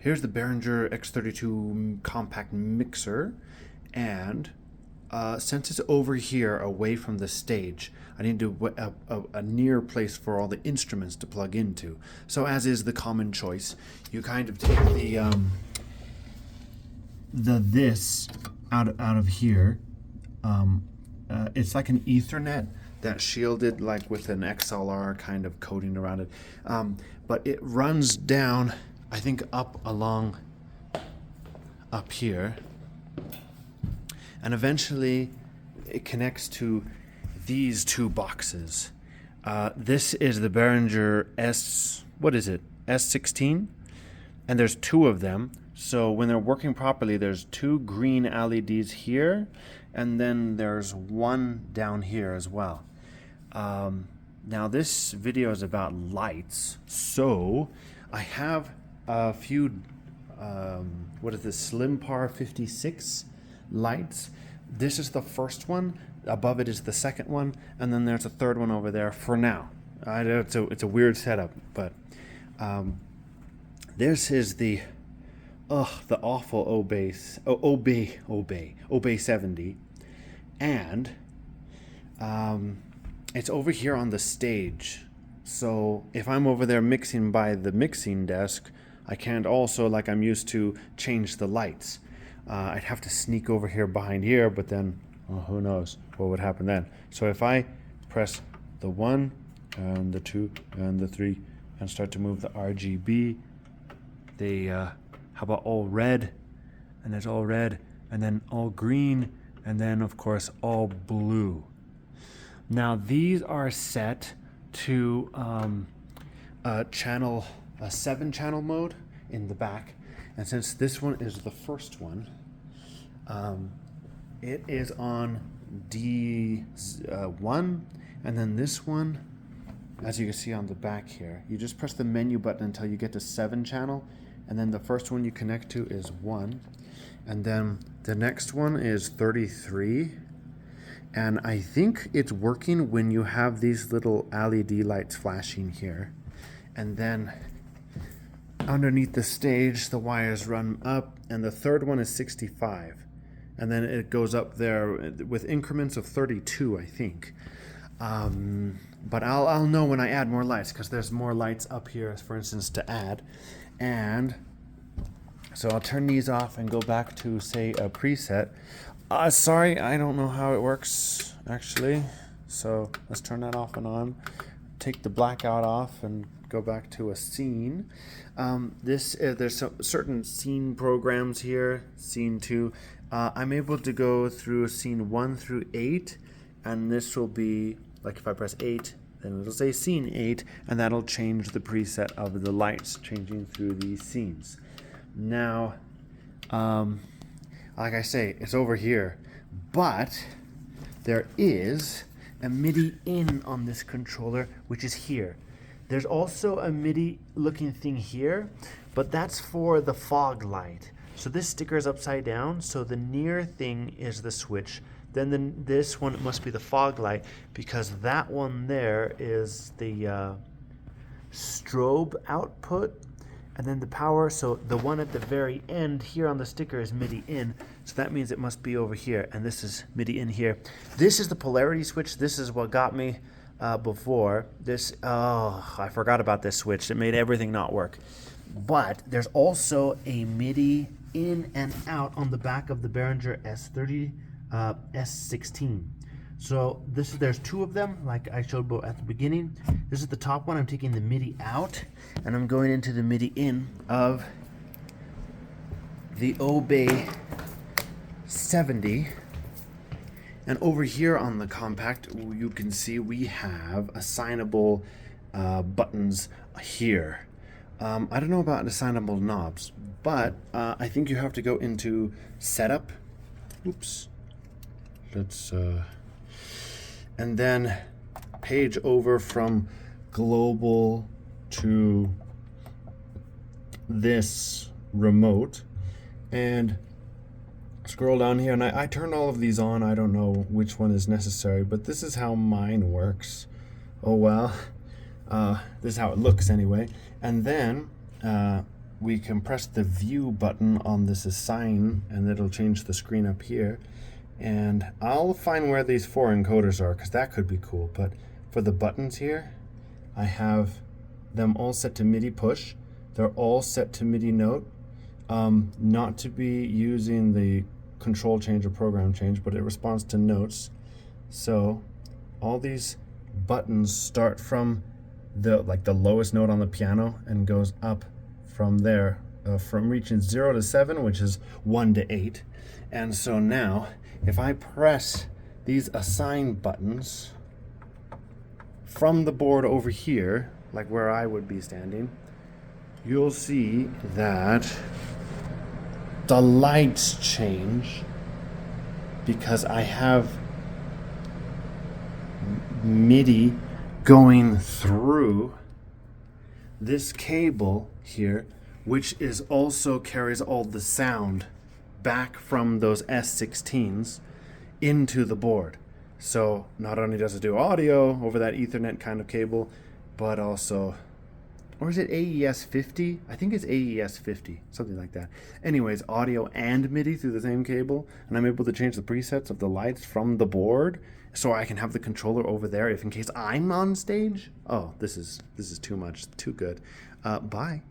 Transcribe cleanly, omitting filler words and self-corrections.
here's the Behringer X32 Compact mixer, and since it's over here away from the stage, I need a near place for all the instruments to plug into. So as is the common choice, you kind of take this out of here. It's like an Ethernet that's shielded like with an XLR kind of coating around it. But it runs down, I think up here. And eventually it connects to these two boxes. This is the Behringer S16? And there's two of them. So when they're working properly, there's two green LEDs here, and then there's one down here as well. Now this video is about lights, so I have a few, Slim Par 56 lights. This is the first one, above it is the second one, and then there's a third one over there for now. I know it's a weird setup, but this is the awful Obey 70, and it's over here on the stage. So if I'm over there mixing by the mixing desk, I can't also, like I'm used to, change the lights. I'd have to sneak over here behind here, but then who knows what would happen then. So if I press the 1 and the 2 and the 3 and start to move the RGB, how about all red, and there's all red, and then all green, and then of course all blue. Now these are set to a 7-channel mode in the back, and since this one is the first one, it is on D1, and then this one, as you can see on the back here, you just press the menu button until you get to 7-channel, and then the first one you connect to is 1, and then the next one is 33, and I think it's working when you have these little LED lights flashing here. And then underneath the stage, the wires run up, and the third one is 65, and then it goes up there with increments of 32, I think. But I'll know when I add more lights, because there's more lights up here, for instance, to add. And so I'll turn these off and go back to, say, a preset. Sorry, I don't know how it works, actually. So let's turn that off and on. Take the blackout off and go back to a scene. There's certain scene programs here, scene 2. I'm able to go through scene 1 through 8, and this will be, like if I press 8, then it'll say scene 8, and that'll change the preset of the lights changing through these scenes. Now, like I say, it's over here, but there is a MIDI in on this controller, which is here. There's also a MIDI looking thing here, but that's for the fog light. So this sticker is upside down, so the near thing is the switch. Then this one must be the fog light, because that one there is the strobe output, and then the power. So the one at the very end here on the sticker is MIDI in, so that means it must be over here, and this is MIDI in here. This is the polarity switch. This is what got me before. I forgot about this switch. It made everything not work. But there's also a MIDI in and out on the back of the Behringer S16. So there's two of them, like I showed at the beginning. This is the top one. I'm taking the MIDI out, and I'm going into the MIDI in of the Obey 70. And over here on the Compact, you can see we have assignable buttons here. I don't know about assignable knobs, but I think you have to go into Setup. Oops. Let's and then page over from global to this remote, and scroll down here, and I turned all of these on. I don't know which one is necessary, but this is how mine works. Oh well. This is how it looks anyway. And then we can press the view button on this assign, and it'll change the screen up here. And I'll find where these 4 encoders are, because that could be cool. But for the buttons here, I have them all set to MIDI push. They're all set to MIDI note. Not to be using the control change or program change, but it responds to notes. So all these buttons start from the lowest note on the piano and goes up from there, from reaching 0 to 7, which is 1 to 8. And so now, if I press these assign buttons from the board over here, like where I would be standing, you'll see that the lights change because I have MIDI going through this cable here, which is also carries all the sound back from those S16s into the board. So not only does it do audio over that Ethernet kind of cable, but also, or is it AES 50? I think it's AES 50, something like that. Anyways, audio and MIDI through the same cable, and I'm able to change the presets of the lights from the board, so I can have the controller over there if in case I'm on stage. Oh, this is too much, too good. Bye.